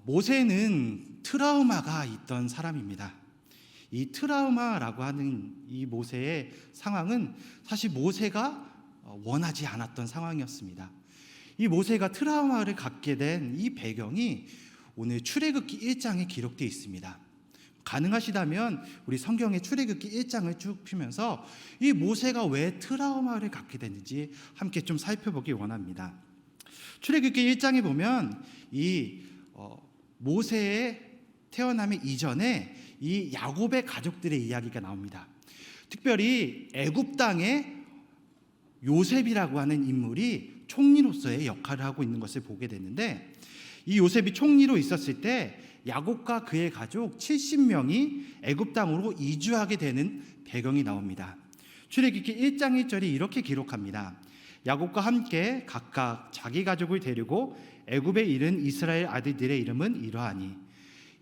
모세는 트라우마가 있던 사람입니다. 이 트라우마라고 하는 이 모세의 상황은 사실 모세가 원하지 않았던 상황이었습니다. 이 모세가 트라우마를 갖게 된 이 배경이 오늘 출애굽기 1장에 기록되어 있습니다. 가능하시다면 우리 성경의 출애굽기 1장을 쭉 펴면서 이 모세가 왜 트라우마를 갖게 됐는지 함께 좀 살펴보기 원합니다. 출애굽기 1장에 보면 이 모세의 태어나기 이전에 이 야곱의 가족들의 이야기가 나옵니다. 특별히 애굽 땅에 요셉이라고 하는 인물이 총리로서의 역할을 하고 있는 것을 보게 됐는데, 이 요셉이 총리로 있었을 때 야곱과 그의 가족 70명이 애굽 땅으로 이주하게 되는 배경이 나옵니다. 출애굽기 1장 1절이 이렇게 기록합니다. 야곱과 함께 각각 자기 가족을 데리고 애굽에 이른 이스라엘 아들들의 이름은 이러하니.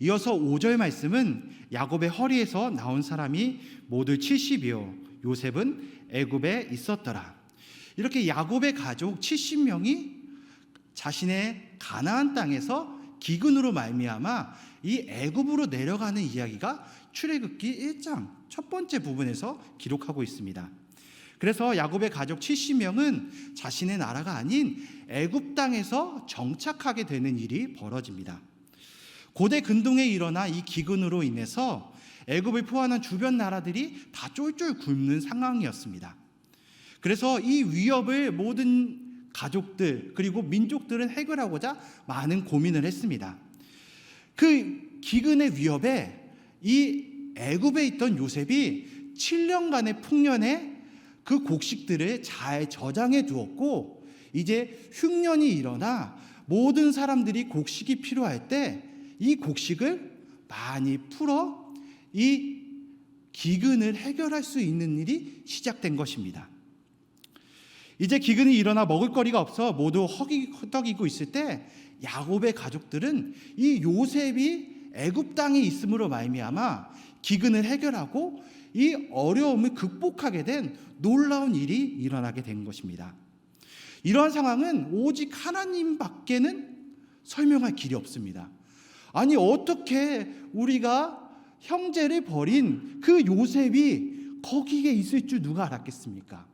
이어서 5절 말씀은 야곱의 허리에서 나온 사람이 모두 70이요 요셉은 애굽에 있었더라. 이렇게 야곱의 가족 70명이 자신의 가나안 땅에서 기근으로 말미암아 이 애굽으로 내려가는 이야기가 출애굽기 1장 첫 번째 부분에서 기록하고 있습니다. 그래서 야곱의 가족 70명은 자신의 나라가 아닌 애굽 땅에서 정착하게 되는 일이 벌어집니다. 고대 근동에 일어나 이 기근으로 인해서 애굽을 포함한 주변 나라들이 다 쫄쫄 굶는 상황이었습니다. 그래서 이 위협을 모든 가족들 그리고 민족들은 해결하고자 많은 고민을 했습니다. 그 기근의 위협에 이 애굽에 있던 요셉이 7년간의 풍년에 그 곡식들을 잘 저장해 두었고, 이제 흉년이 일어나 모든 사람들이 곡식이 필요할 때 이 곡식을 많이 풀어 이 기근을 해결할 수 있는 일이 시작된 것입니다. 이제 기근이 일어나 먹을거리가 없어 모두 허덕이고 있을 때 야곱의 가족들은 이 요셉이 애굽 땅에 있음으로 말미암아 기근을 해결하고 이 어려움을 극복하게 된 놀라운 일이 일어나게 된 것입니다. 이러한 상황은 오직 하나님밖에는 설명할 길이 없습니다. 아니, 어떻게 우리가 형제를 버린 그 요셉이 거기에 있을 줄 누가 알았겠습니까?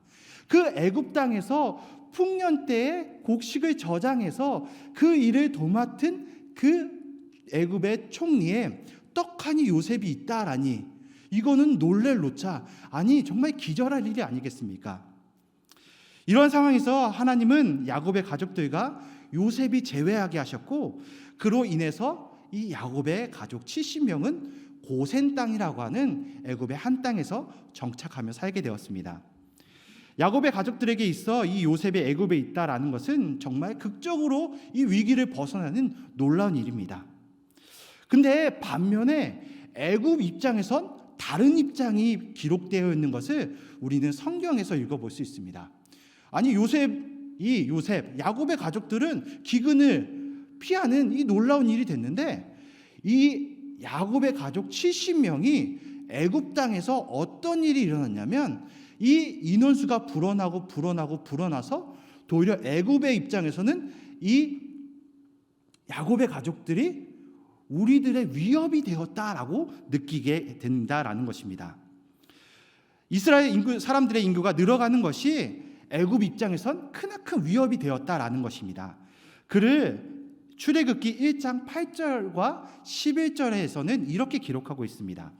그 애굽 땅에서 풍년 때에 곡식을 저장해서 그 일을 도맡은 그 애굽의 총리에 떡하니 요셉이 있다라니, 이거는 놀랄 노차, 아니 정말 기절할 일이 아니겠습니까? 이런 상황에서 하나님은 야곱의 가족들과 요셉이 제외하게 하셨고, 그로 인해서 이 야곱의 가족 70명은 고센 땅이라고 하는 애굽의 한 땅에서 정착하며 살게 되었습니다. 야곱의 가족들에게 있어 이 요셉이 애굽에 있다라는 것은 정말 극적으로 이 위기를 벗어나는 놀라운 일입니다. 근데 반면에 애굽 입장에선 다른 입장이 기록되어 있는 것을 우리는 성경에서 읽어볼 수 있습니다. 아니, 요셉, 야곱의 가족들은 기근을 피하는 이 놀라운 일이 됐는데, 이 야곱의 가족 70명이 애굽 땅에서 어떤 일이 일어났냐면, 이 인원수가 불어나서 도리어 애굽의 입장에서는 이 야곱의 가족들이 우리들의 위협이 되었다라고 느끼게 된다라는 것입니다. 이스라엘 사람들의 인구가 늘어가는 것이 애굽 입장에선 크나큰 위협이 되었다라는 것입니다. 그를 출애굽기 1장 8절과 11절에서는 이렇게 기록하고 있습니다.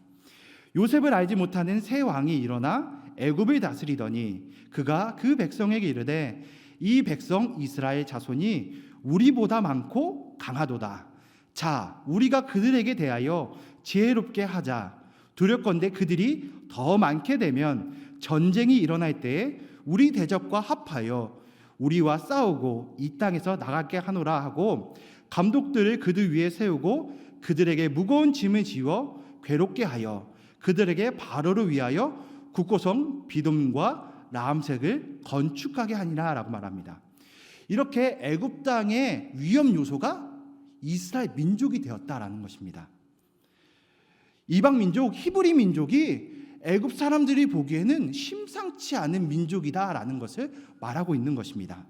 요셉을 알지 못하는 새 왕이 일어나 애굽을 다스리더니 그가 그 백성에게 이르되 이 백성 이스라엘 자손이 우리보다 많고 강하도다. 자, 우리가 그들에게 대하여 지혜롭게 하자. 두렵건대 그들이 더 많게 되면 전쟁이 일어날 때에 우리 대적과 합하여 우리와 싸우고 이 땅에서 나가게 하노라 하고, 감독들을 그들 위에 세우고 그들에게 무거운 짐을 지워 괴롭게 하여 그들에게 바로를 위하여 국고성 비돔과 라암색을 건축하게 하니라 라고 말합니다. 이렇게 애굽 땅의 위험 요소가 이스라엘 민족이 되었다라는 것입니다. 이방 민족, 히브리 민족이 애굽 사람들이 보기에는 심상치 않은 민족이다라는 것을 말하고 있는 것입니다.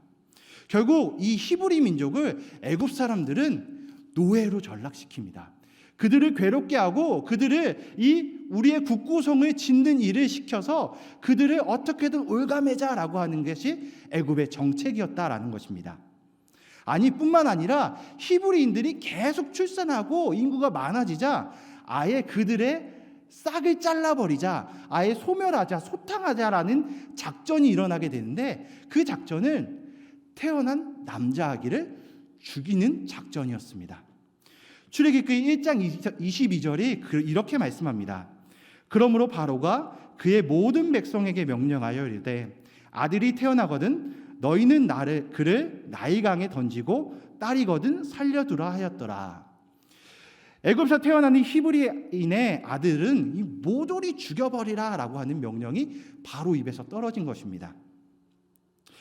결국 이 히브리 민족을 애굽 사람들은 노예로 전락시킵니다. 그들을 괴롭게 하고 그들을 이 우리의 국구성을 짓는 일을 시켜서 그들을 어떻게든 올가매자라고 하는 것이 애굽의 정책이었다라는 것입니다. 아니 뿐만 아니라 히브리인들이 계속 출산하고 인구가 많아지자 아예 그들의 싹을 잘라버리자, 아예 소멸하자, 소탕하자라는 작전이 일어나게 되는데 그 작전은 태어난 남자 아기를 죽이는 작전이었습니다. 출애굽기 1장 22절이 이렇게 말씀합니다. 그러므로 바로가 그의 모든 백성에게 명령하여 이르되 아들이 태어나거든 너희는 그를 나일강에 던지고 딸이거든 살려두라 하였더라. 애굽에서 태어나는 히브리인의 아들은 이 모조리 죽여버리라라고 하는 명령이 바로 입에서 떨어진 것입니다.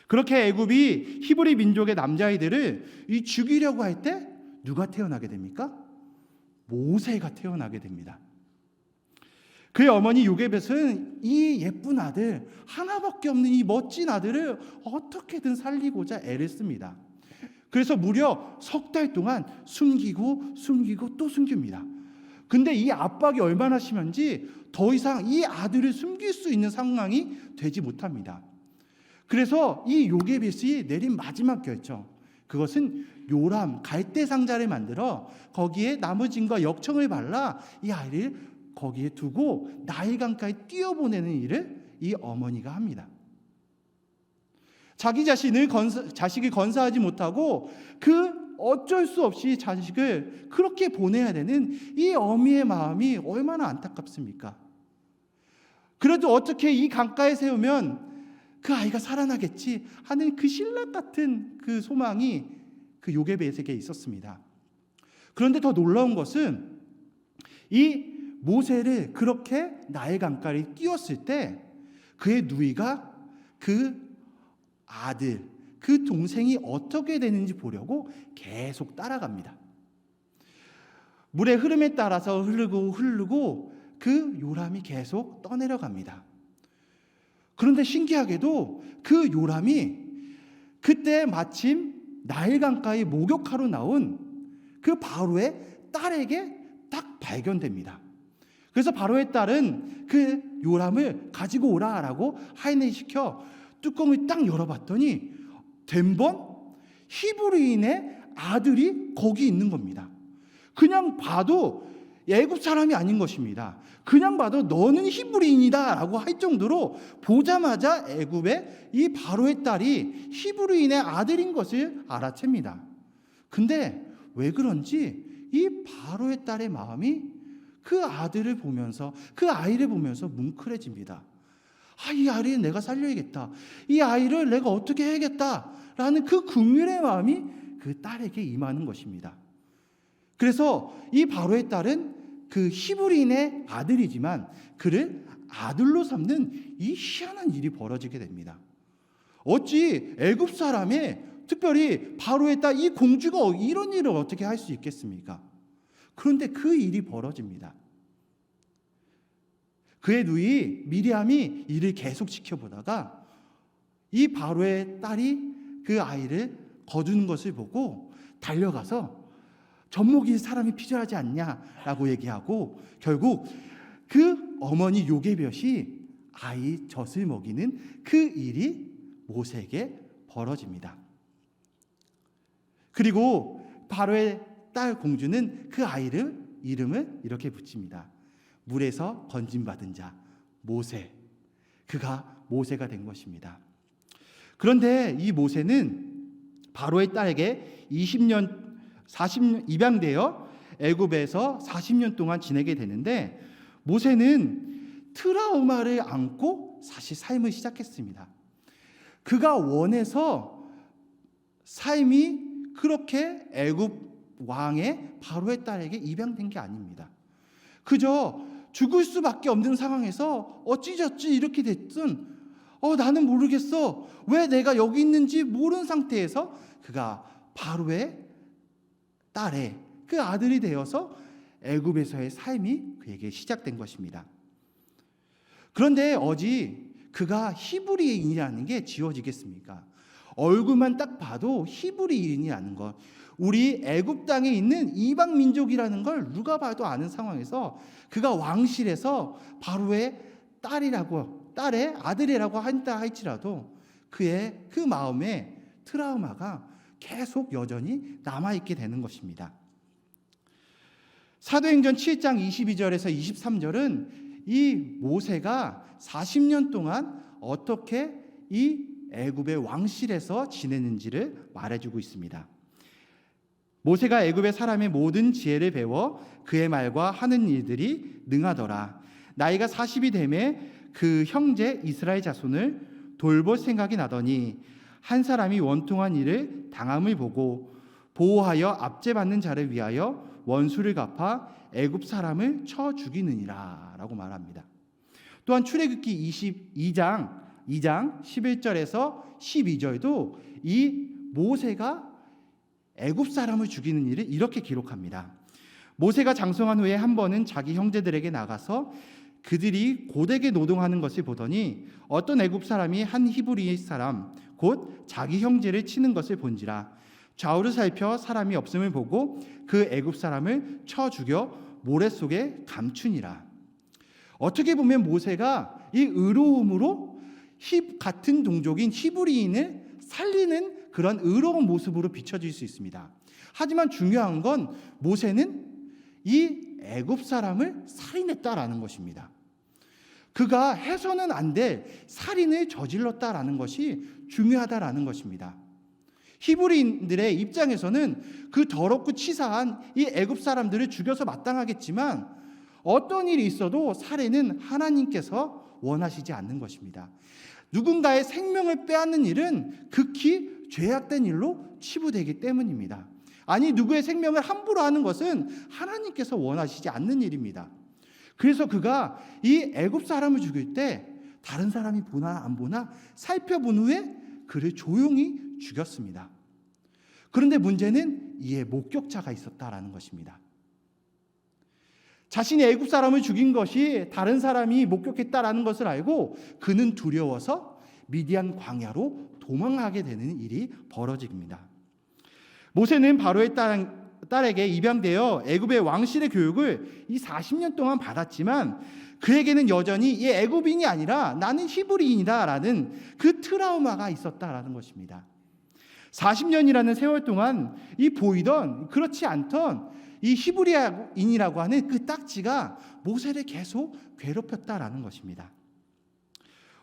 그렇게 애굽이 히브리 민족의 남자아이들을 죽이려고 할 때 누가 태어나게 됩니까? 모세가 태어나게 됩니다. 그의 어머니 요게벳은 이 예쁜 아들, 하나밖에 없는 이 멋진 아들을 어떻게든 살리고자 애를 씁니다. 그래서 무려 석 달 동안 숨기고 또 숨깁니다. 근데 이 압박이 얼마나 심한지 더 이상 이 아들을 숨길 수 있는 상황이 되지 못합니다. 그래서 이 요게벳이 내린 마지막 결정, 그것은 요람 갈대 상자를 만들어 거기에 나무진과 역청을 발라 이 아이를 거기에 두고 나일강가에 뛰어보내는 일을 이 어머니가 합니다. 자기 자식을 건사하지 못하고 그 어쩔 수 없이 자식을 그렇게 보내야 되는 이 어미의 마음이 얼마나 안타깝습니까? 그래도 어떻게 이 강가에 세우면 그 아이가 살아나겠지 하는 그 신락 같은 그 소망이 그 요게벳에게 있었습니다. 그런데 더 놀라운 것은 이 모세를 그렇게 나일 강가에 띄웠을 때 그의 누이가 그 아들, 그 동생이 어떻게 되는지 보려고 계속 따라갑니다. 물의 흐름에 따라서 흐르고 그 요람이 계속 떠내려갑니다. 그런데 신기하게도 그 요람이 그때 마침 나일강가에 목욕하러 나온 그 바로의 딸에게 딱 발견됩니다. 그래서 바로의 딸은 그 요람을 가지고 오라라고 하인을 시켜 뚜껑을 딱 열어봤더니 된번 히브리인의 아들이 거기 있는 겁니다. 그냥 봐도 애굽 사람이 아닌 것입니다. 그냥 봐도 너는 히브리인이다 라고 할 정도로 보자마자 애굽의 이 바로의 딸이 히브리인의 아들인 것을 알아챕니다. 근데 왜 그런지 이 바로의 딸의 마음이 그 아들을 보면서, 그 아이를 보면서 뭉클해집니다. 이 아이를 내가 살려야겠다, 이 아이를 내가 어떻게 해야겠다 라는 그 긍휼의 마음이 그 딸에게 임하는 것입니다. 그래서 이 바로의 딸은 그 히브리인의 아들이지만 그를 아들로 삼는 이 희한한 일이 벌어지게 됩니다. 어찌 애굽 사람의, 특별히 바로의 딸 이 공주가 이런 일을 어떻게 할 수 있겠습니까? 그런데 그 일이 벌어집니다. 그의 누이 미리암이 이를 계속 지켜보다가 이 바로의 딸이 그 아이를 거두는 것을 보고 달려가서 젖먹일 사람이 필요하지 않냐라고 얘기하고 결국 그 어머니 요게벳이 아이 젖을 먹이는 그 일이 모세에게 벌어집니다. 그리고 바로의 딸 공주는 그 아이를 이름을 이렇게 붙입니다. 물에서 건짐받은 자 모세. 그가 모세가 된 것입니다. 그런데 이 모세는 바로의 딸에게 40년 입양되어 애굽에서 40년 동안 지내게 되는데 모세는 트라우마를 안고 다시 삶을 시작했습니다. 그가 원해서 삶이 그렇게 애굽 왕의 바로의 딸에게 입양된 게 아닙니다. 그저 죽을 수밖에 없는 상황에서 어찌저찌 이렇게 됐든 나는 모르겠어, 왜 내가 여기 있는지 모르는 상태에서 그가 바로의 딸의 그 아들이 되어서 애굽에서의 삶이 그에게 시작된 것입니다. 그런데 어찌 그가 히브리인이라는 게 지워지겠습니까? 얼굴만 딱 봐도 히브리인이라는 것, 우리 애굽 땅에 있는 이방 민족이라는 걸 누가 봐도 아는 상황에서 그가 왕실에서 바로의 딸의 아들이라고 한다 할지라도 그의 그 마음에 트라우마가 계속 여전히 남아있게 되는 것입니다. 사도행전 7장 22절에서 23절은 이 모세가 40년 동안 어떻게 이 애굽의 왕실에서 지내는지를 말해주고 있습니다. 모세가 애굽의 사람의 모든 지혜를 배워 그의 말과 하는 일들이 능하더라. 나이가 40이 되매 그 형제 이스라엘 자손을 돌볼 생각이 나더니 한 사람이 원통한 일을 당함을 보고 보호하여 압제받는 자를 위하여 원수를 갚아 애굽 사람을 쳐 죽이느니라 라고 말합니다. 또한 출애굽기 22장 11절에서 12절도 이 모세가 애굽 사람을 죽이는 일을 이렇게 기록합니다. 모세가 장성한 후에 한 번은 자기 형제들에게 나가서 그들이 고되게 노동하는 것을 보더니 어떤 애굽 사람이 한 히브리 사람 곧 자기 형제를 치는 것을 본지라. 좌우를 살펴 사람이 없음을 보고 그 애굽 사람을 쳐 죽여 모래 속에 감추니라. 어떻게 보면 모세가 이 의로움으로 같은 동족인 히브리인을 살리는 그런 의로운 모습으로 비춰질 수 있습니다. 하지만 중요한 건 모세는 이 애굽 사람을 살인했다라는 것입니다. 그가 해서는 안 될 살인을 저질렀다라는 것이 중요하다라는 것입니다. 히브리인들의 입장에서는 그 더럽고 치사한 이 애굽 사람들을 죽여서 마땅하겠지만 어떤 일이 있어도 살해는 하나님께서 원하시지 않는 것입니다. 누군가의 생명을 빼앗는 일은 극히 죄악된 일로 치부되기 때문입니다. 아니, 누구의 생명을 함부로 하는 것은 하나님께서 원하시지 않는 일입니다. 그래서 그가 이 애굽 사람을 죽일 때 다른 사람이 보나 안 보나 살펴본 후에 그를 조용히 죽였습니다. 그런데 문제는 이에 목격자가 있었다라는 것입니다. 자신이 애굽 사람을 죽인 것이 다른 사람이 목격했다라는 것을 알고 그는 두려워서 미디안 광야로 도망하게 되는 일이 벌어집니다. 모세는 바로의 딸에게 입양되어 애굽의 왕실의 교육을 이 40년 동안 받았지만 그에게는 여전히 이 애굽인이 아니라 나는 히브리인이다라는 그 트라우마가 있었다라는 것입니다. 40년이라는 세월 동안 이 보이던 그렇지 않던 이 히브리인이라고 하는 그 딱지가 모세를 계속 괴롭혔다라는 것입니다.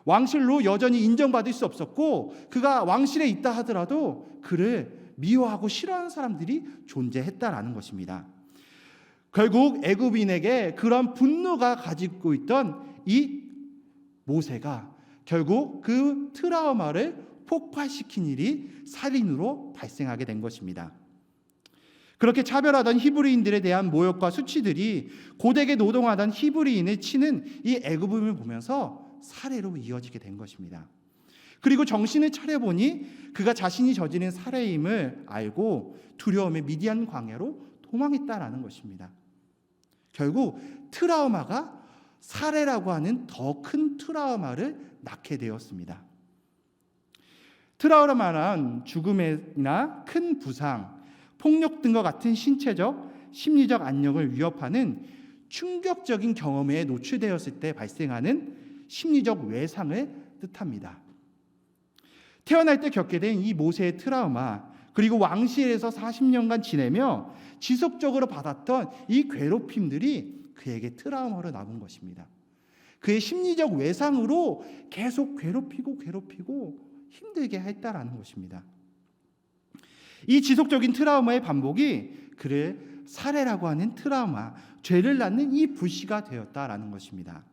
왕실로 여전히 인정받을 수 없었고 그가 왕실에 있다 하더라도 그를 미워하고 싫어하는 사람들이 존재했다라는 것입니다. 결국 애굽인에게 그런 분노가 가지고 있던 이 모세가 결국 그 트라우마를 폭발시킨 일이 살인으로 발생하게 된 것입니다. 그렇게 차별하던 히브리인들에 대한 모욕과 수치들이 고되게 노동하던 히브리인을 치는 이 애굽인을 보면서 살해로 이어지게 된 것입니다. 그리고 정신을 차려보니 그가 자신이 저지른 살해임을 알고 두려움에 미디안 광야로 도망했다라는 것입니다. 결국 트라우마가 살해라고 하는 더 큰 트라우마를 낳게 되었습니다. 트라우마란 죽음이나 큰 부상, 폭력 등과 같은 신체적, 심리적 안녕을 위협하는 충격적인 경험에 노출되었을 때 발생하는 심리적 외상을 뜻합니다. 태어날 때 겪게 된 이 모세의 트라우마, 그리고 왕실에서 40년간 지내며 지속적으로 받았던 이 괴롭힘들이 그에게 트라우마로 남은 것입니다. 그의 심리적 외상으로 계속 괴롭히고 힘들게 했다라는 것입니다. 이 지속적인 트라우마의 반복이 그를 살해라고 하는 트라우마, 죄를 낳는 이 불씨가 되었다라는 것입니다.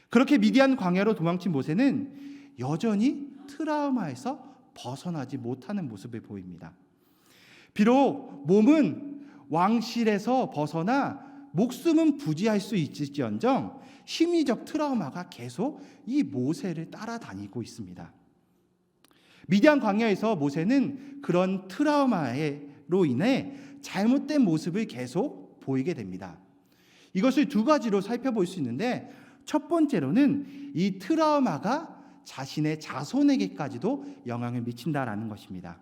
그렇게 미디안 광야로 도망친 모세는 여전히 트라우마에서 벗어나지 못하는 모습을 보입니다. 비록 몸은 왕실에서 벗어나 목숨은 부지할 수 있을지언정 심리적 트라우마가 계속 이 모세를 따라다니고 있습니다. 미디안 광야에서 모세는 그런 트라우마로 인해 잘못된 모습을 계속 보이게 됩니다. 이것을 두 가지로 살펴볼 수 있는데 첫 번째로는 이 트라우마가 자신의 자손에게까지도 영향을 미친다라는 것입니다.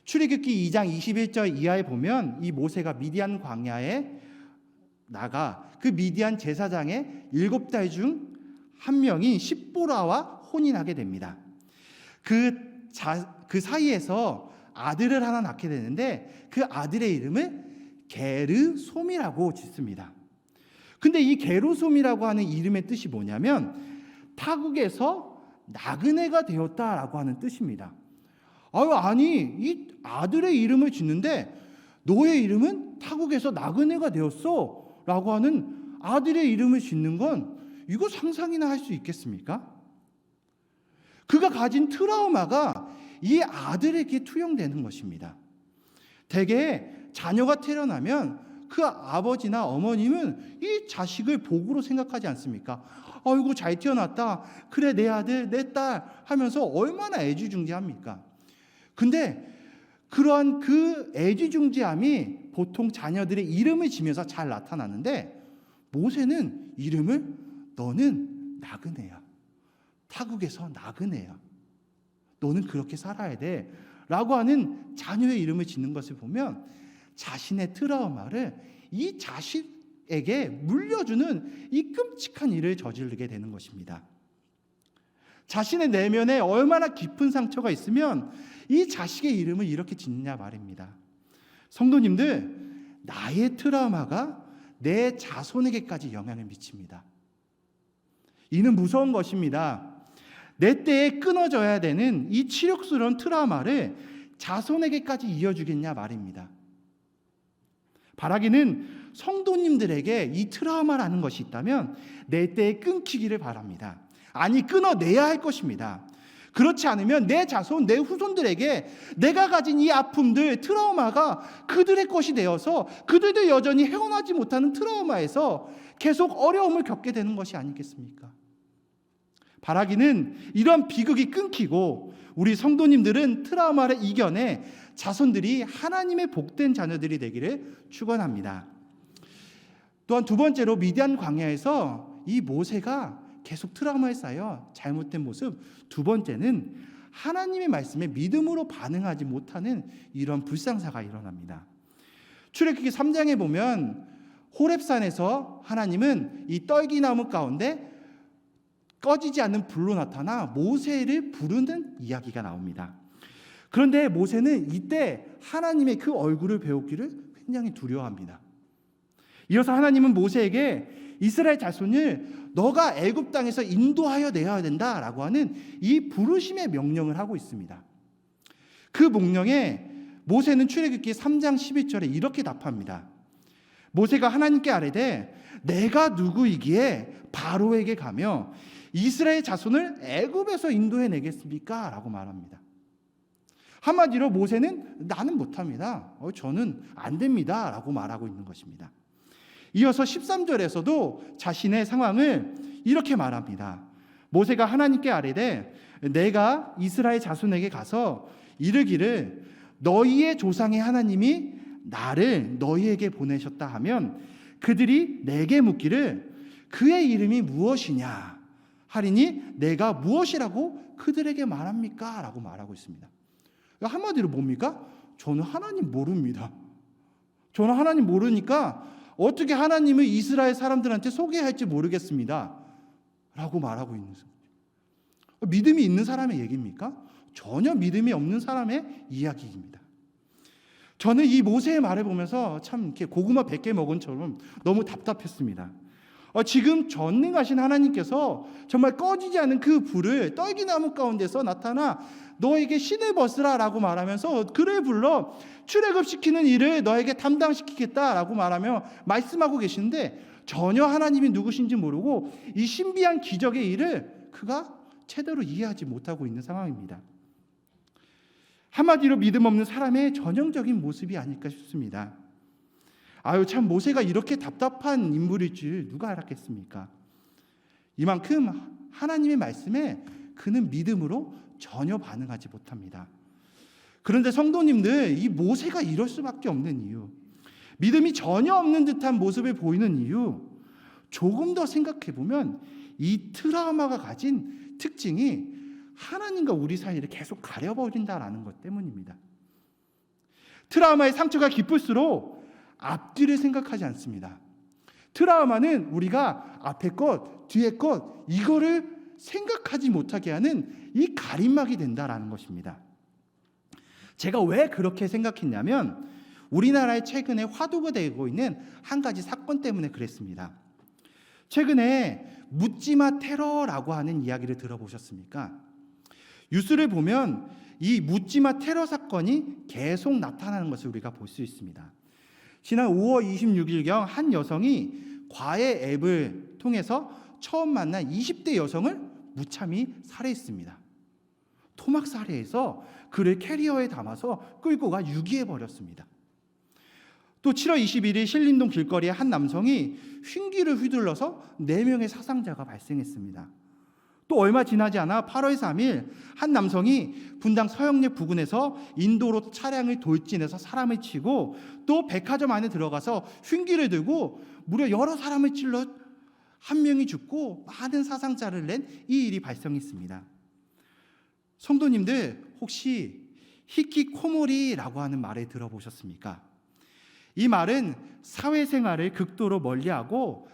출애굽기 2장 21절 이하에 보면 이 모세가 미디안 광야에 나가 그 미디안 제사장의 7딸 중 한 명인 십보라와 혼인하게 됩니다. 그 사이에서 아들을 하나 낳게 되는데 그 아들의 이름을 게르솜이라고 짓습니다. 근데 이 게르솜이라고 하는 이름의 뜻이 뭐냐면 타국에서 나그네가 되었다라고 하는 뜻입니다. 아니 이 아들의 이름을 짓는데 너의 이름은 타국에서 나그네가 되었어 라고 하는 아들의 이름을 짓는 건 이거 상상이나 할 수 있겠습니까? 그가 가진 트라우마가 이 아들에게 투영되는 것입니다. 대개 자녀가 태어나면 그 아버지나 어머님은 이 자식을 복으로 생각하지 않습니까? 아이고 잘 태어났다. 그래 내 아들 내 딸 하면서 얼마나 애지중지합니까? 근데 그러한 그 애지중지함이 보통 자녀들의 이름을 지면서 잘 나타나는데 모세는 이름을 너는 나그네야. 타국에서 나그네야. 너는 그렇게 살아야 돼. 라고 하는 자녀의 이름을 짓는 것을 보면 자신의 트라우마를 이 자식에게 물려주는 이 끔찍한 일을 저지르게 되는 것입니다. 자신의 내면에 얼마나 깊은 상처가 있으면 이 자식의 이름을 이렇게 짓느냐 말입니다. 성도님들, 나의 트라우마가 내 자손에게까지 영향을 미칩니다. 이는 무서운 것입니다. 내 때에 끊어져야 되는 이 치욕스러운 트라우마를 자손에게까지 이어주겠냐 말입니다. 바라기는 성도님들에게 이 트라우마라는 것이 있다면 내 때에 끊기기를 바랍니다. 아니 끊어내야 할 것입니다. 그렇지 않으면 내 자손, 내 후손들에게 내가 가진 이 아픔들, 트라우마가 그들의 것이 되어서 그들도 여전히 헤어나지 못하는 트라우마에서 계속 어려움을 겪게 되는 것이 아니겠습니까? 바라기는 이런 비극이 끊기고 우리 성도님들은 트라우마를 이겨내 자손들이 하나님의 복된 자녀들이 되기를 축원합니다. 또한 두 번째로 미디안 광야에서 이 모세가 계속 트라우마에 쌓여 잘못된 모습, 두 번째는 하나님의 말씀에 믿음으로 반응하지 못하는 이런 불상사가 일어납니다. 출애굽기 3장에 보면 호렙산에서 하나님은 이 떨기나무 가운데 꺼지지 않는 불로 나타나 모세를 부르는 이야기가 나옵니다. 그런데 모세는 이때 하나님의 그 얼굴을 배우기를 굉장히 두려워합니다. 이어서 하나님은 모세에게 이스라엘 자손을 너가 애굽 땅에서 인도하여 내야 된다라고 하는 이 부르심의 명령을 하고 있습니다. 그 명령에 모세는 출애굽기 3장 11절에 이렇게 답합니다. 모세가 하나님께 아뢰되 내가 누구이기에 바로에게 가며 이스라엘 자손을 애굽에서 인도해 내겠습니까? 라고 말합니다. 한마디로 모세는 나는 못합니다. 저는 안 됩니다. 라고 말하고 있는 것입니다. 이어서 13절에서도 자신의 상황을 이렇게 말합니다. 모세가 하나님께 아뢰되 내가 이스라엘 자손에게 가서 이르기를 너희의 조상의 하나님이 나를 너희에게 보내셨다 하면 그들이 내게 묻기를 그의 이름이 무엇이냐 하리니 내가 무엇이라고 그들에게 말합니까? 라고 말하고 있습니다. 한마디로 뭡니까? 저는 하나님 모릅니다. 저는 하나님 모르니까 어떻게 하나님을 이스라엘 사람들한테 소개할지 모르겠습니다. 라고 말하고 있는 거죠. 믿음이 있는 사람의 얘기입니까? 전혀 믿음이 없는 사람의 이야기입니다. 저는 이 모세의 말을 보면서 참 이렇게 고구마 100개 먹은 처럼 너무 답답했습니다. 지금 전능하신 하나님께서 정말 꺼지지 않은 그 불을 떨기나무 가운데서 나타나 너에게 신을 벗으라 라고 말하면서 그를 불러 출애굽시키는 일을 너에게 담당시키겠다라고 말하며 말씀하고 계시는데 전혀 하나님이 누구신지 모르고 이 신비한 기적의 일을 그가 제대로 이해하지 못하고 있는 상황입니다. 한마디로 믿음 없는 사람의 전형적인 모습이 아닐까 싶습니다. 참 모세가 이렇게 답답한 인물일 줄 누가 알았겠습니까? 이만큼 하나님의 말씀에 그는 믿음으로 전혀 반응하지 못합니다. 그런데 성도님들, 이 모세가 이럴 수밖에 없는 이유, 믿음이 전혀 없는 듯한 모습을 보이는 이유, 조금 더 생각해 보면 이 트라우마가 가진 특징이 하나님과 우리 사이를 계속 가려버린다라는 것 때문입니다. 트라우마의 상처가 깊을수록 앞뒤를 생각하지 않습니다. 트라우마는 우리가 앞에 것, 뒤에 것 이거를 생각하지 못하게 하는 이 가림막이 된다라는 것입니다. 제가 왜 그렇게 생각했냐면 우리나라에 최근에 화두가 되고 있는 한 가지 사건 때문에 그랬습니다. 최근에 묻지마 테러라고 하는 이야기를 들어보셨습니까? 뉴스를 보면 이 묻지마 테러 사건이 계속 나타나는 것을 우리가 볼 수 있습니다. 지난 5월 26일경 한 여성이 과외 앱을 통해서 처음 만난 20대 여성을 무참히 살해했습니다. 토막 살해해서 그를 캐리어에 담아서 끌고 가 유기해버렸습니다. 또 7월 21일 신림동 길거리에 한 남성이 흉기를 휘둘러서 4명의 사상자가 발생했습니다. 또 얼마 지나지 않아 8월 3일 한 남성이 분당 서영역 부근에서 인도로 차량을 돌진해서 사람을 치고 또 백화점 안에 들어가서 흉기를 들고 무려 여러 사람을 찔러 한 명이 죽고 많은 사상자를 낸 이 일이 발생했습니다. 성도님들 혹시 히키코모리라고 하는 말을 들어보셨습니까? 이 말은 사회생활을 극도로 멀리하고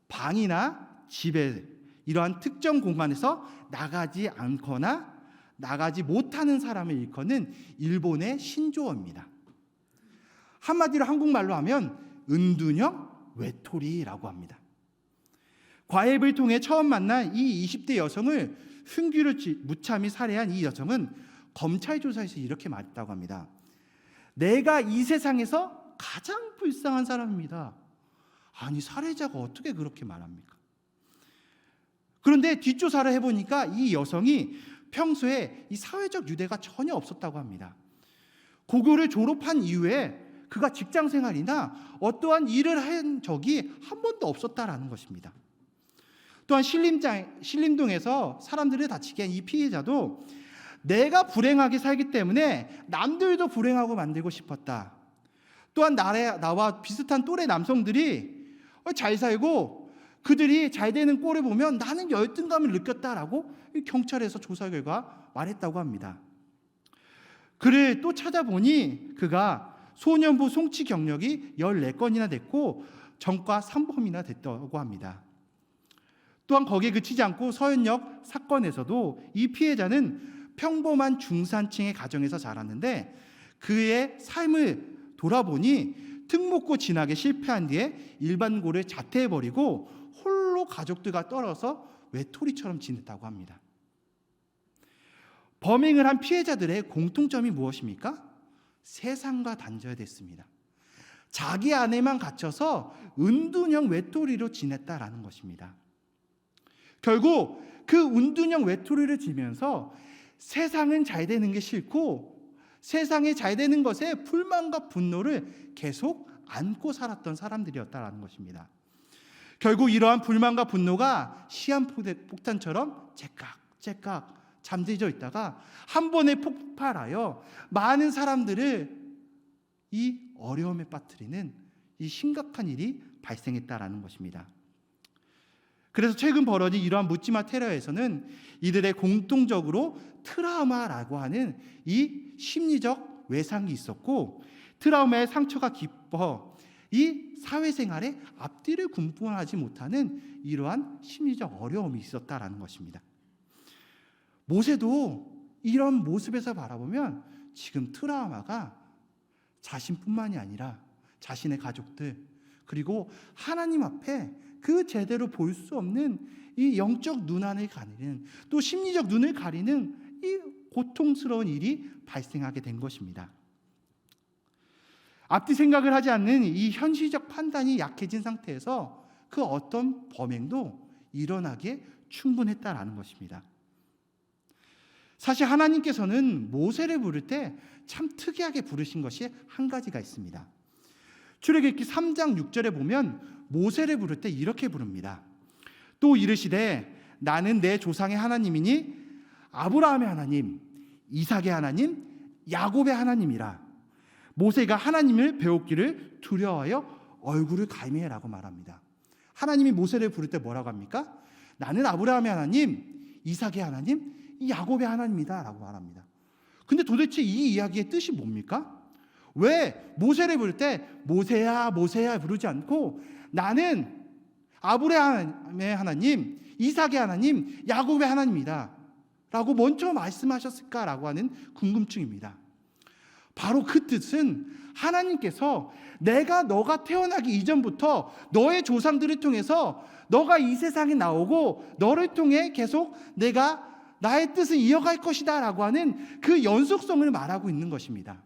방이나 집에 이러한 특정 공간에서 나가지 않거나 나가지 못하는 사람을 일컫는 일본의 신조어입니다. 한마디로 한국말로 하면 은둔형 외톨이라고 합니다. 과외를 통해 처음 만난 이 20대 여성을 흉기로 무참히 살해한 이 여성은 검찰 조사에서 이렇게 말했다고 합니다. 내가 이 세상에서 가장 불쌍한 사람입니다. 아니 살해자가 어떻게 그렇게 말합니까? 그런데 뒷조사를 해보니까 이 여성이 평소에 이 사회적 유대가 전혀 없었다고 합니다. 고교를 졸업한 이후에 그가 직장생활이나 어떠한 일을 한 적이 한 번도 없었다라는 것입니다. 또한 신림동에서 사람들을 다치게 한 이 피해자도 내가 불행하게 살기 때문에 남들도 불행하고 만들고 싶었다. 또한 나와 비슷한 또래 남성들이 잘 살고 그들이 잘 되는 꼴을 보면 나는 열등감을 느꼈다라고 경찰에서 조사 결과 말했다고 합니다. 그를 또 찾아보니 그가 소년부 송치 경력이 14건이나 됐고 전과 3범이나 됐다고 합니다. 또한 거기에 그치지 않고 서현역 사건에서도 이 피해자는 평범한 중산층의 가정에서 자랐는데 그의 삶을 돌아보니 특목고 진학에 실패한 뒤에 일반고를 자퇴해버리고 홀로 가족들과 떨어져 외톨이처럼 지냈다고 합니다. 범행을 한 피해자들의 공통점이 무엇입니까? 세상과 단절됐습니다. 자기 안에만 갇혀서 은둔형 외톨이로 지냈다라는 것입니다. 결국 그 은둔형 외톨이를 지면서 세상은 잘 되는 게 싫고 세상에 잘 되는 것에 불만과 분노를 계속 안고 살았던 사람들이었다라는 것입니다. 결국 이러한 불만과 분노가 시한폭탄처럼 째깍째깍 잠들어 있다가 한 번에 폭발하여 많은 사람들을 이 어려움에 빠뜨리는 이 심각한 일이 발생했다라는 것입니다. 그래서 최근 벌어진 이러한 묻지마 테러에서는 이들의 공통적으로 트라우마라고 하는 이 심리적 외상이 있었고 트라우마의 상처가 깊어 이 사회생활에 앞뒤를 구분하지 못하는 이러한 심리적 어려움이 있었다라는 것입니다. 모세도 이런 모습에서 바라보면 지금 트라우마가 자신뿐만이 아니라 자신의 가족들 그리고 하나님 앞에 그 제대로 볼 수 없는 이 영적 눈안을 가리는 또 심리적 눈을 가리는 이 고통스러운 일이 발생하게 된 것입니다. 앞뒤 생각을 하지 않는 이 현실적 판단이 약해진 상태에서 그 어떤 범행도 일어나기에 충분했다라는 것입니다. 사실 하나님께서는 모세를 부를 때 참 특이하게 부르신 것이 한 가지가 있습니다. 출애굽기 3장 6절에 보면 모세를 부를 때 이렇게 부릅니다. 또 이르시되 나는 내 조상의 하나님이니 아브라함의 하나님, 이삭의 하나님, 야곱의 하나님이라. 모세가 하나님을 배웠기를 두려워하여 얼굴을 가리매라고 말합니다. 하나님이 모세를 부를 때 뭐라고 합니까? 나는 아브라함의 하나님, 이삭의 하나님, 이 야곱의 하나님이다라고 말합니다. 근데 도대체 이 이야기의 뜻이 뭡니까? 왜 모세를 부를 때 모세야 모세야 부르지 않고 나는 아브라함의 하나님, 이삭의 하나님, 야곱의 하나님이다 라고 먼저 말씀하셨을까라고 하는 궁금증입니다. 바로 그 뜻은 하나님께서 내가 너가 태어나기 이전부터 너의 조상들을 통해서 너가 이 세상에 나오고 너를 통해 계속 내가 나의 뜻을 이어갈 것이다 라고 하는 그 연속성을 말하고 있는 것입니다.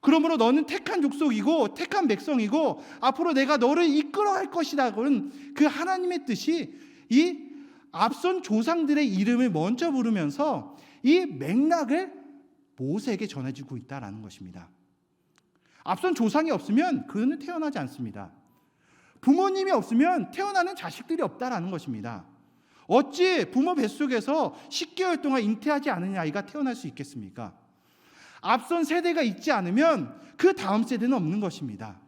그러므로 너는 택한 족속이고 택한 백성이고 앞으로 내가 너를 이끌어갈 것이라고는 그 하나님의 뜻이 이 앞선 조상들의 이름을 먼저 부르면서 이 맥락을 모세에게 전해지고 있다라는 것입니다. 앞선 조상이 없으면 그는 태어나지 않습니다. 부모님이 없으면 태어나는 자식들이 없다라는 것입니다. 어찌 부모 뱃속에서 10개월 동안 잉태하지 않은 아이가 태어날 수 있겠습니까? 앞선 세대가 있지 않으면 그 다음 세대는 없는 것입니다.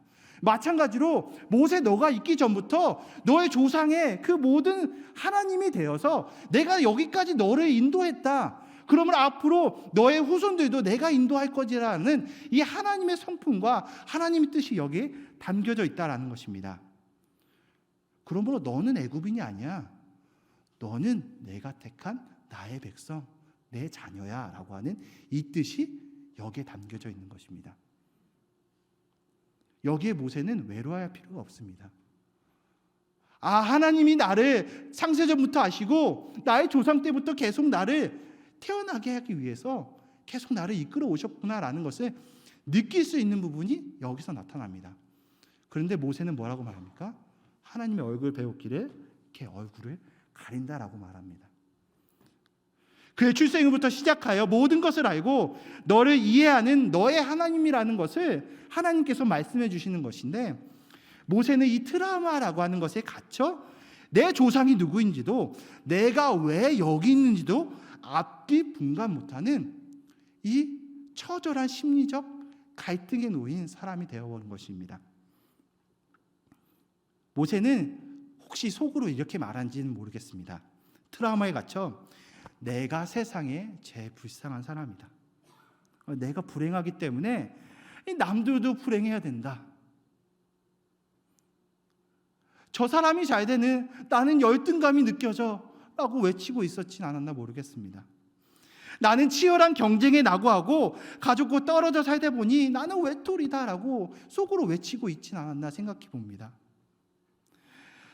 마찬가지로 모세 너가 있기 전부터 너의 조상의 그 모든 하나님이 되어서 내가 여기까지 너를 인도했다. 그러면 앞으로 너의 후손들도 내가 인도할 거지라는 이 하나님의 성품과 하나님의 뜻이 여기에 담겨져 있다라는 것입니다. 그러므로 너는 애굽인이 아니야. 너는 내가 택한 나의 백성, 내 자녀야 라고 하는 이 뜻이 여기에 담겨져 있는 것입니다. 여기에 모세는 외로워할 필요가 없습니다. 하나님이 나를 창세전부터 아시고 나의 조상 때부터 계속 나를 태어나게 하기 위해서 계속 나를 이끌어 오셨구나라는 것을 느낄 수 있는 부분이 여기서 나타납니다. 그런데 모세는 뭐라고 말합니까? 하나님의 얼굴을 배웠기를 이렇게 얼굴을 가린다라고 말합니다. 그의 출생부터 시작하여 모든 것을 알고 너를 이해하는 너의 하나님이라는 것을 하나님께서 말씀해 주시는 것인데, 모세는 이 트라우마라고 하는 것에 갇혀 내 조상이 누구인지도 내가 왜 여기 있는지도 앞뒤 분간 못하는 이 처절한 심리적 갈등에 놓인 사람이 되어버린 것입니다. 모세는 혹시 속으로 이렇게 말한지는 모르겠습니다. 트라우마에 갇혀 내가 세상에 제일 불쌍한 사람이다. 내가 불행하기 때문에 남들도 불행해야 된다. 저 사람이 잘 되는 나는 열등감이 느껴져 라고 외치고 있었진 않았나 모르겠습니다. 나는 치열한 경쟁에 낙오하고 가족과 떨어져 살다 보니 나는 외톨이다 라고 속으로 외치고 있진 않았나 생각해 봅니다.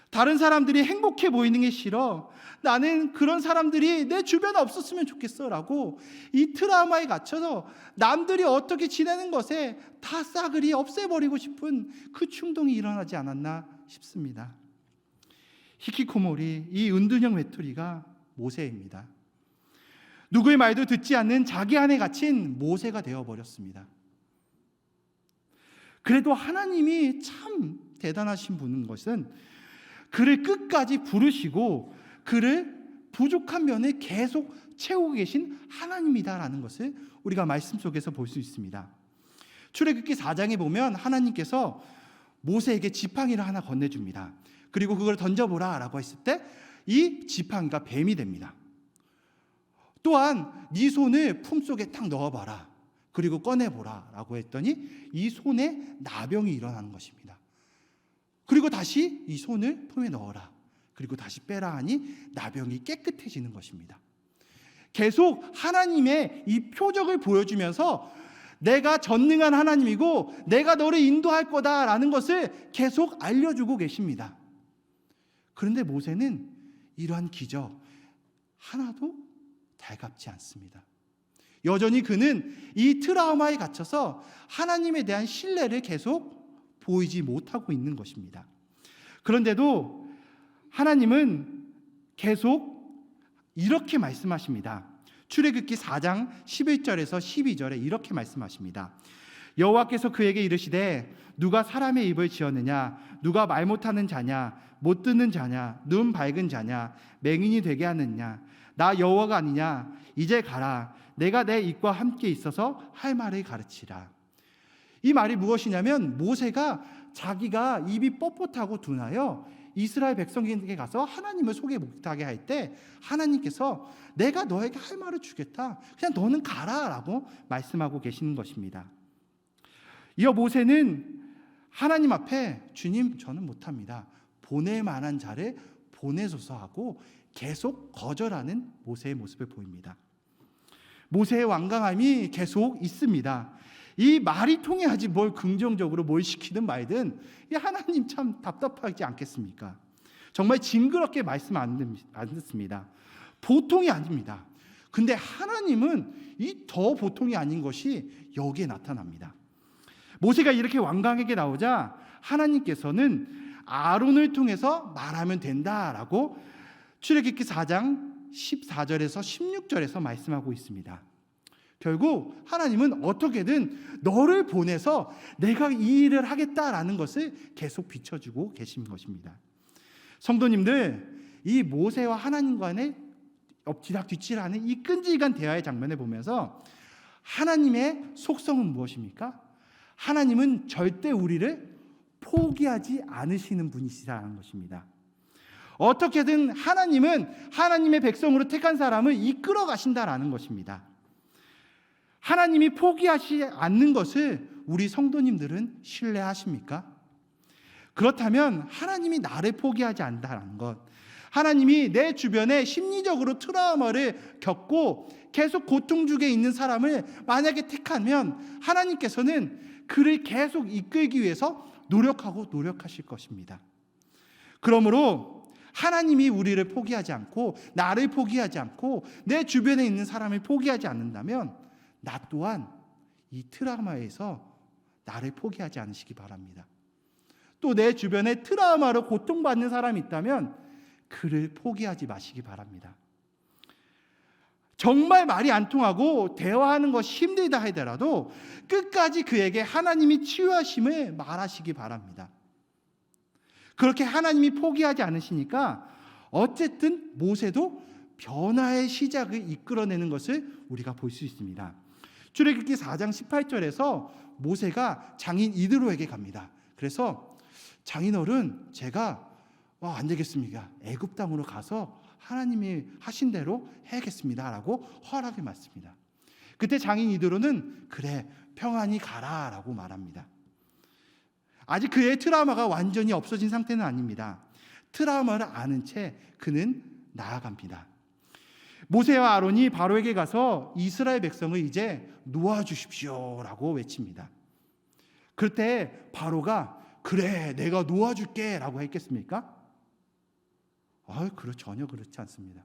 다른 사람들이 행복해 보이는 게 싫어. 나는 그런 사람들이 내 주변에 없었으면 좋겠어 라고 이 트라우마에 갇혀서 남들이 어떻게 지내는 것에 다 싸그리 없애버리고 싶은 그 충동이 일어나지 않았나 싶습니다. 히키코모리, 이 은둔형 외톨이가 모세입니다. 누구의 말도 듣지 않는 자기 안에 갇힌 모세가 되어버렸습니다. 그래도 하나님이 참 대단하신 분인 것은 그를 끝까지 부르시고 그를 부족한 면을 계속 채우고 계신 하나님이다라는 것을 우리가 말씀 속에서 볼 수 있습니다. 출애굽기 4장에 보면 하나님께서 모세에게 지팡이를 하나 건네줍니다. 그리고 그걸 던져보라 라고 했을 때 이 지팡이가 뱀이 됩니다. 또한 네 손을 품속에 딱 넣어봐라. 그리고 꺼내보라 라고 했더니 이 손에 나병이 일어나는 것입니다. 그리고 다시 이 손을 품에 넣어라. 그리고 다시 빼라 하니 나병이 깨끗해지는 것입니다. 계속 하나님의 이 표적을 보여주면서 내가 전능한 하나님이고 내가 너를 인도할 거다라는 것을 계속 알려주고 계십니다. 그런데 모세는 이러한 기적 하나도 달갑지 않습니다. 여전히 그는 이 트라우마에 갇혀서 하나님에 대한 신뢰를 계속 보이지 못하고 있는 것입니다. 그런데도 하나님은 계속 이렇게 말씀하십니다. 출애굽기 4장 11절에서 12절에 이렇게 말씀하십니다. 여호와께서 그에게 이르시되 누가 사람의 입을 지었느냐? 누가 말 못하는 자냐? 못 듣는 자냐? 눈 밝은 자냐? 맹인이 되게 하느냐? 나 여호와가 아니냐? 이제 가라. 내가 내 입과 함께 있어서 할 말을 가르치라. 이 말이 무엇이냐면 모세가 자기가 입이 뻣뻣하고 둔하여 이스라엘 백성에게 가서 하나님을 소개 못하게 할 때 하나님께서 내가 너에게 할 말을 주겠다. 그냥 너는 가라 라고 말씀하고 계시는 것입니다. 이어 모세는 하나님 앞에 주님 저는 못합니다. 보낼 만한 자를 보내소서 하고 계속 거절하는 모세의 모습을 보입니다. 모세의 완강함이 계속 있습니다. 이 말이 통해야지 뭘 긍정적으로 뭘 시키든 말든 이 하나님 참 답답하지 않겠습니까? 정말 징그럽게 말씀 안 듣습니다. 보통이 아닙니다. 근데 하나님은 이 더 보통이 아닌 것이 여기에 나타납니다. 모세가 이렇게 완강하게 나오자 하나님께서는 아론을 통해서 말하면 된다라고 출애굽기 4장 14절에서 16절에서 말씀하고 있습니다. 결국 하나님은 어떻게든 너를 보내서 내가 이 일을 하겠다라는 것을 계속 비춰주고 계신 것입니다. 성도님들, 이 모세와 하나님 간의 엎치락뒤치락하는 이 끈질긴 대화의 장면을 보면서 하나님의 속성은 무엇입니까? 하나님은 절대 우리를 포기하지 않으시는 분이시라는 것입니다. 어떻게든 하나님은 하나님의 백성으로 택한 사람을 이끌어 가신다라는 것입니다. 하나님이 포기하지 않는 것을 우리 성도님들은 신뢰하십니까? 그렇다면 하나님이 나를 포기하지 않는다는 것, 하나님이 내 주변에 심리적으로 트라우마를 겪고 계속 고통 중에 있는 사람을 만약에 택하면 하나님께서는 그를 계속 이끌기 위해서 노력하실 것입니다. 그러므로 하나님이 우리를 포기하지 않고 나를 포기하지 않고 내 주변에 있는 사람을 포기하지 않는다면 나 또한 이 트라우마에서 나를 포기하지 않으시기 바랍니다. 또 내 주변에 트라우마로 고통받는 사람이 있다면 그를 포기하지 마시기 바랍니다. 정말 말이 안 통하고 대화하는 것이 힘들다 하더라도 끝까지 그에게 하나님이 치유하심을 말하시기 바랍니다. 그렇게 하나님이 포기하지 않으시니까 어쨌든 모세도 변화의 시작을 이끌어내는 것을 우리가 볼 수 있습니다. 출애굽기 4장 18절에서 모세가 장인 이드로에게 갑니다. 그래서 장인어른, 제가 안 되겠습니다. 애굽 땅으로 가서 하나님이 하신 대로 해야겠습니다 라고 허락을 받습니다. 그때 장인 이드로는 그래 평안히 가라 라고 말합니다. 아직 그의 트라우마가 완전히 없어진 상태는 아닙니다. 트라우마를 아는 채 그는 나아갑니다. 모세와 아론이 바로에게 가서 이스라엘 백성을 이제 놓아주십시오 라고 외칩니다. 그때 바로가 그래 내가 놓아줄게 라고 했겠습니까? 전혀 그렇지 않습니다.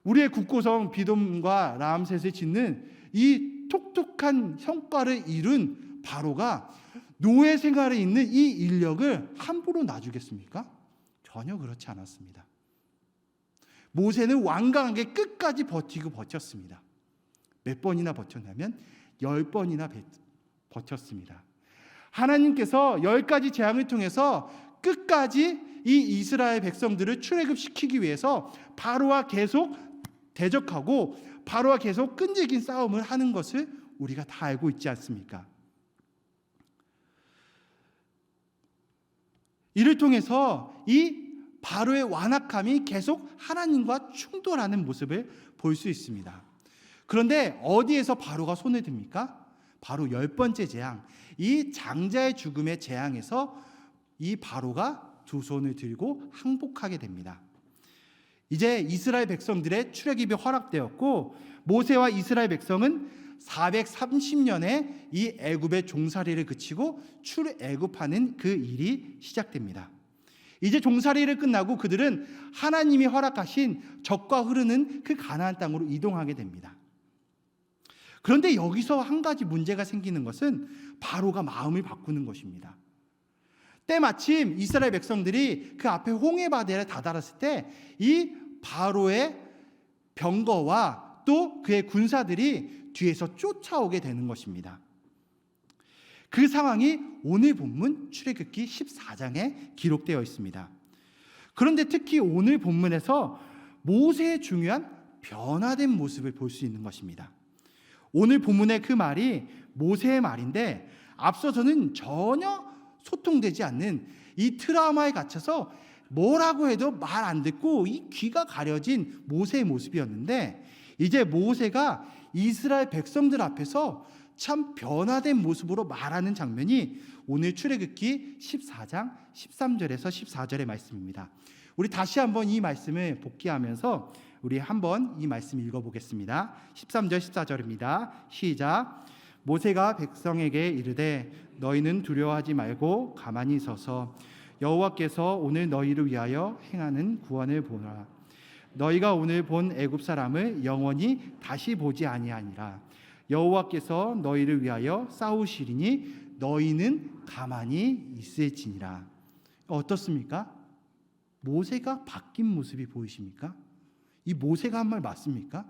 우리의 국고성 비돔과 라암셋을 짓는 이 톡톡한 성과를 이룬 바로가 노예 생활에 있는 이 인력을 함부로 놔주겠습니까? 전혀 그렇지 않았습니다. 모세는 완강하게 끝까지 버텼습니다. 몇 번이나 버텼냐면 10번이나 버텼습니다. 하나님께서 10가지 재앙을 통해서 끝까지 이 이스라엘 백성들을 출애굽시키기 위해서 바로와 계속 대적하고 바로와 계속 끈질긴 싸움을 하는 것을 우리가 다 알고 있지 않습니까? 이를 통해서 이 바로의 완악함이 계속 하나님과 충돌하는 모습을 볼 수 있습니다. 그런데 어디에서 바로가 손을 듭니까? 바로 10번째 재앙, 이 장자의 죽음의 재앙에서 이 바로가 두 손을 들고 항복하게 됩니다. 이제 이스라엘 백성들의 출애굽이 허락되었고 모세와 이스라엘 백성은 430년에 이 애굽의 종살이를 그치고 출애굽하는 그 일이 시작됩니다. 이제 종살이를 끝나고 그들은 하나님이 허락하신 적과 흐르는 그 가나안 땅으로 이동하게 됩니다. 그런데 여기서 한 가지 문제가 생기는 것은 바로가 마음을 바꾸는 것입니다. 때마침 이스라엘 백성들이 그 앞에 홍해바다에 다다랐을 때 이 바로의 병거와 또 그의 군사들이 뒤에서 쫓아오게 되는 것입니다. 그 상황이 오늘 본문 출애굽기 14장에 기록되어 있습니다. 그런데 특히 오늘 본문에서 모세의 중요한 변화된 모습을 볼 수 있는 것입니다. 오늘 본문의 그 말이 모세의 말인데 앞서서는 전혀 소통되지 않는 이 트라우마에 갇혀서 뭐라고 해도 말 안 듣고 이 귀가 가려진 모세의 모습이었는데, 이제 모세가 이스라엘 백성들 앞에서 참 변화된 모습으로 말하는 장면이 오늘 출애굽기 14장 13절에서 14절의 말씀입니다. 우리 다시 한번 이 말씀을 복기하면서 우리 한번 이 말씀 읽어보겠습니다. 13절 14절입니다. 시작. 모세가 백성에게 이르되 너희는 두려워하지 말고 가만히 서서 여호와께서 오늘 너희를 위하여 행하는 구원을 보라. 너희가 오늘 본 애굽 사람을 영원히 다시 보지 아니하니라. 여호와께서 너희를 위하여 싸우시리니 너희는 가만히 있을지니라. 어떻습니까? 모세가 바뀐 모습이 보이십니까? 이 모세가 한 말 맞습니까?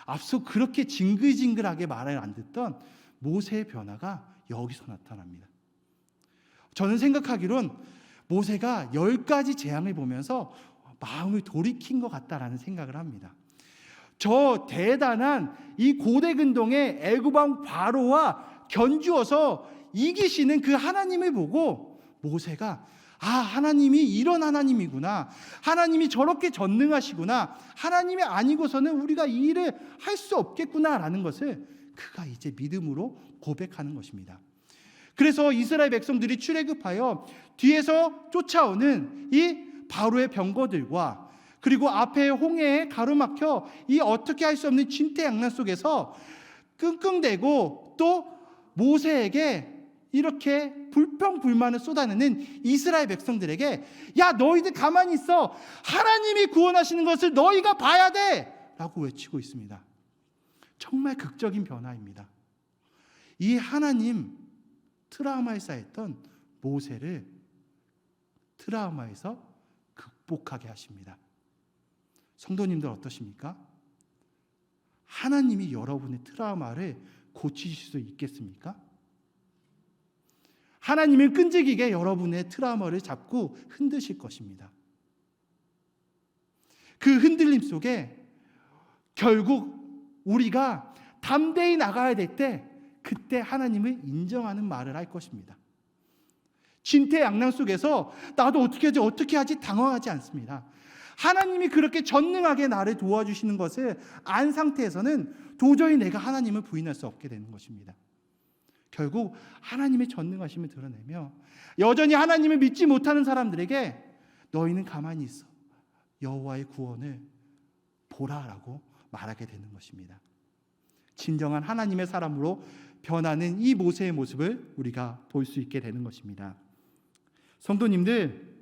앞서 그렇게 징글징글하게 말을 안 듣던 모세의 변화가 여기서 나타납니다. 저는 생각하기론 모세가 10가지 재앙을 보면서 마음을 돌이킨 것 같다라는 생각을 합니다. 저 대단한 이 고대 근동의 애굽왕 바로와 견주어서 이기시는 그 하나님을 보고 모세가 하나님이 이런 하나님이구나, 하나님이 저렇게 전능하시구나, 하나님이 아니고서는 우리가 이 일을 할 수 없겠구나라는 것을 그가 이제 믿음으로 고백하는 것입니다. 그래서 이스라엘 백성들이 출애굽하여 뒤에서 쫓아오는 이 바로의 병거들과 그리고 앞에 홍해에 가로막혀 이 어떻게 할 수 없는 진퇴양난 속에서 끙끙대고 또 모세에게 이렇게 불평불만을 쏟아내는 이스라엘 백성들에게 야 너희들 가만히 있어, 하나님이 구원하시는 것을 너희가 봐야 돼 라고 외치고 있습니다. 정말 극적인 변화입니다. 이 하나님 트라우마에 쌓였던 모세를 트라우마에서 극복하게 하십니다. 성도님들 어떠십니까? 하나님이 여러분의 트라우마를 고치실 수 있겠습니까? 하나님은 끈질기게 여러분의 트라우마를 잡고 흔드실 것입니다. 그 흔들림 속에 결국 우리가 담대히 나가야 될 때 그때 하나님을 인정하는 말을 할 것입니다. 진퇴양난 속에서 나도 어떻게 하지 당황하지 않습니다. 하나님이 그렇게 전능하게 나를 도와주시는 것을 안 상태에서는 도저히 내가 하나님을 부인할 수 없게 되는 것입니다. 결국 하나님의 전능하심을 드러내며 여전히 하나님을 믿지 못하는 사람들에게 너희는 가만히 있어, 여호와의 구원을 보라라고 말하게 되는 것입니다. 진정한 하나님의 사람으로 변하는 이 모세의 모습을 우리가 볼 수 있게 되는 것입니다. 성도님들,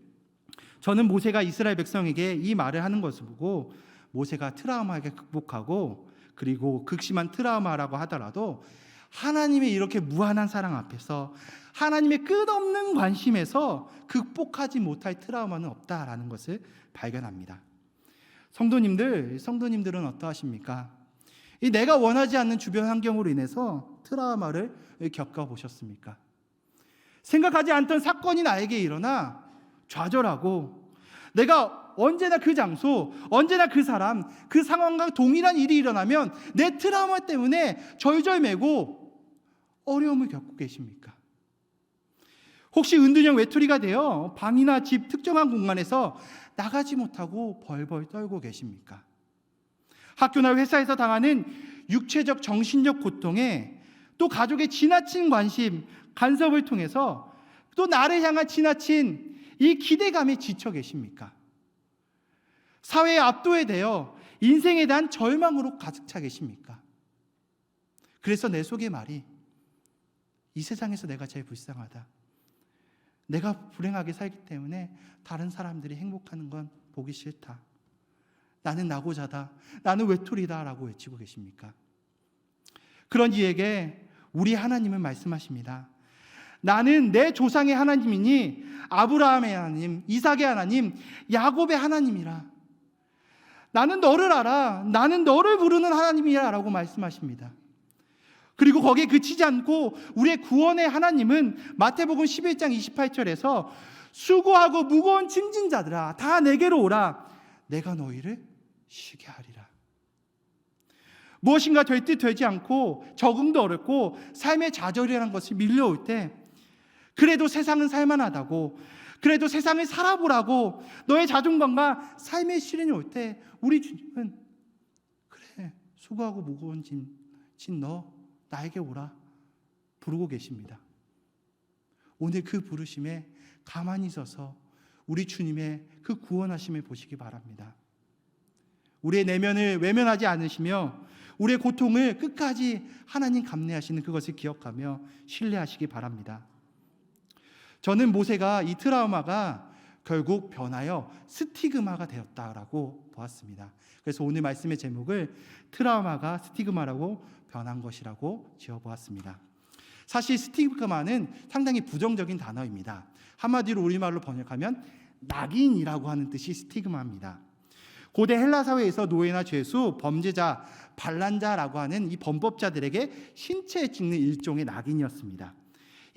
저는 모세가 이스라엘 백성에게 이 말을 하는 것을 보고 모세가 트라우마에게 극복하고 그리고 극심한 트라우마라고 하더라도 하나님의 이렇게 무한한 사랑 앞에서 하나님의 끝없는 관심에서 극복하지 못할 트라우마는 없다라는 것을 발견합니다. 성도님들은 어떠하십니까? 이 내가 원하지 않는 주변 환경으로 인해서 트라우마를 겪어보셨습니까? 생각하지 않던 사건이 나에게 일어나 좌절하고 내가 언제나 그 장소, 언제나 그 사람, 그 상황과 동일한 일이 일어나면 내 트라우마 때문에 절절매고 어려움을 겪고 계십니까? 혹시 은둔형 외톨이가 되어 방이나 집 특정한 공간에서 나가지 못하고 벌벌 떨고 계십니까? 학교나 회사에서 당하는 육체적, 정신적 고통에 또 가족의 지나친 관심, 간섭을 통해서 또 나를 향한 지나친 이 기대감에 지쳐 계십니까? 사회의 압도에 대해 인생에 대한 절망으로 가득 차 계십니까? 그래서 내 속의 말이 이 세상에서 내가 제일 불쌍하다, 내가 불행하게 살기 때문에 다른 사람들이 행복하는 건 보기 싫다, 나는 나고자다, 나는 외톨이다 라고 외치고 계십니까? 그런 이에게 우리 하나님은 말씀하십니다. 나는 내 조상의 하나님이니 아브라함의 하나님, 이삭의 하나님, 야곱의 하나님이라. 나는 너를 알아, 나는 너를 부르는 하나님이야 라고 말씀하십니다. 그리고 거기에 그치지 않고 우리의 구원의 하나님은 마태복음 11장 28절에서 수고하고 무거운 짐진 자들아 다 내게로 오라, 내가 너희를 쉬게 하리라. 무엇인가 될 듯 되지 않고 적응도 어렵고 삶의 좌절이라는 것이 밀려올 때 그래도 세상은 살만하다고, 그래도 세상을 살아보라고 너의 자존감과 삶의 시련이 올 때 우리 주님은 그래, 수고하고 무거운 짐 너 나에게 오라 부르고 계십니다. 오늘 그 부르심에 가만히 있어서 우리 주님의 그 구원하심을 보시기 바랍니다. 우리의 내면을 외면하지 않으시며 우리의 고통을 끝까지 하나님 감내하시는 그것을 기억하며 신뢰하시기 바랍니다. 저는 모세가 이 트라우마가 결국 변하여 스티그마가 되었다라고 보았습니다. 그래서 오늘 말씀의 제목을 트라우마가 스티그마라고 변한 것이라고 지어보았습니다. 사실 스티그마는 상당히 부정적인 단어입니다. 한마디로 우리말로 번역하면 낙인이라고 하는 뜻이 스티그마입니다. 고대 헬라 사회에서 노예나 죄수, 범죄자, 반란자라고 하는 이 범법자들에게 신체에 찍는 일종의 낙인이었습니다.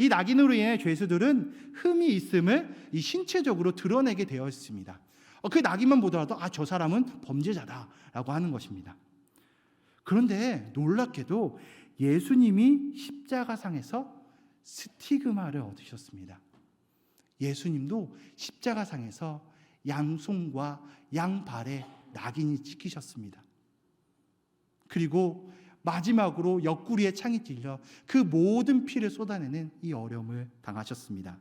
이 낙인으로 인해 죄수들은 흠이 있음을 이 신체적으로 드러내게 되어 있습니다. 그 낙인만 보더라도 저 사람은 범죄자다라고 하는 것입니다. 그런데 놀랍게도 예수님이 십자가상에서 스티그마를 얻으셨습니다. 예수님도 십자가상에서 양손과 양발에 낙인이 찍히셨습니다. 그리고 마지막으로 옆구리에 창이 찔려 그 모든 피를 쏟아내는 이 어려움을 당하셨습니다.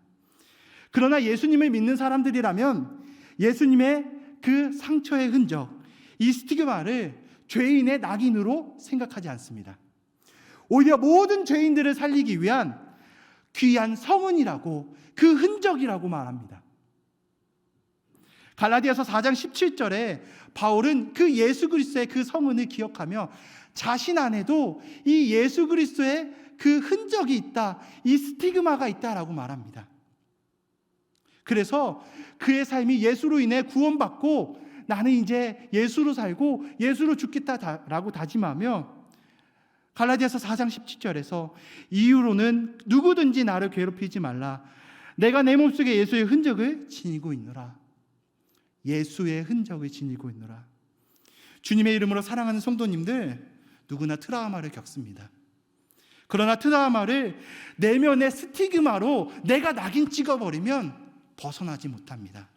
그러나 예수님을 믿는 사람들이라면 예수님의 그 상처의 흔적, 이 스티그마를 죄인의 낙인으로 생각하지 않습니다. 오히려 모든 죄인들을 살리기 위한 귀한 성은이라고, 그 흔적이라고 말합니다. 갈라디아서 4장 17절에 바울은 그 예수 그리스도의 그 성은을 기억하며 자신 안에도 이 예수 그리스도의 그 흔적이 있다, 이 스티그마가 있다라고 말합니다. 그래서 그의 삶이 예수로 인해 구원받고 나는 이제 예수로 살고 예수로 죽겠다라고 다짐하며 갈라디아서 4장 17절에서 이후로는 누구든지 나를 괴롭히지 말라. 내가 내 몸속에 예수의 흔적을 지니고 있노라. 예수의 흔적을 지니고 있노라. 주님의 이름으로 사랑하는 성도님들, 누구나 트라우마를 겪습니다. 그러나 트라우마를 내면의 스티그마로 내가 낙인 찍어버리면 벗어나지 못합니다.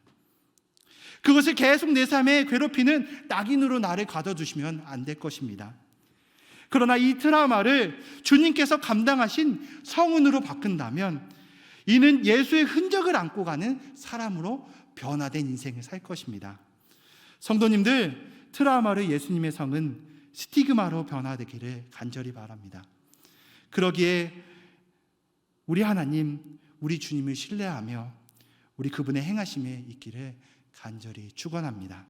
그것을 계속 내 삶에 괴롭히는 낙인으로 나를 가둬두시면 안 될 것입니다. 그러나 이 트라우마를 주님께서 감당하신 성은으로 바꾼다면 이는 예수의 흔적을 안고 가는 사람으로 변화된 인생을 살 것입니다. 성도님들, 트라우마를 예수님의 성은 스티그마로 변화되기를 간절히 바랍니다. 그러기에 우리 하나님, 우리 주님을 신뢰하며 우리 그분의 행하심에 있기를 간절히 축원합니다.